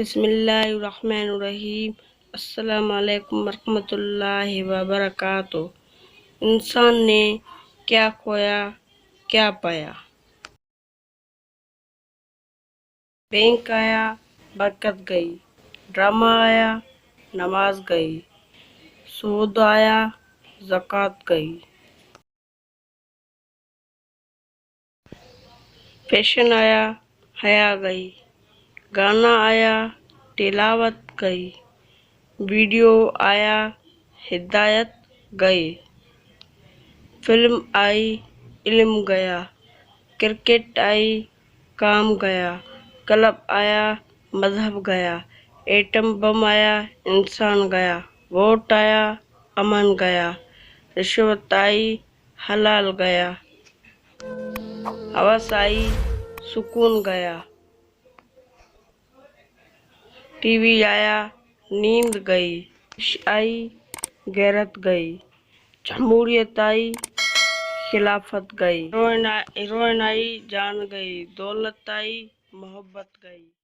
بسم اللہ الرحمن الرحیم۔ السلام علیکم ورحمۃ اللہ وبرکاتہ۔ انسان نے کیا کھویا کیا پایا؟ بینک آیا برکت گئی، ڈرامہ آیا نماز گئی، سود آیا زکوٰۃ گئی، فیشن آیا حیا گئی، گانا آیا تلاوت گئی، ویڈیو آیا ہدایت گئی، فلم آئی علم گیا، کرکٹ آئی کام گیا، کلب آیا مذہب گیا، ایٹم بم آیا انسان گیا، ووٹ آیا امن گیا، رشوت آئی حلال گیا، ہوس آئی سکون گیا، ٹی وی آیا نیند گئی، عش آئی غیرت گئی، جمہوریت آئی خلافت گئی، ہیروئن آئی جان گئی، دولت آئی محبت گئی۔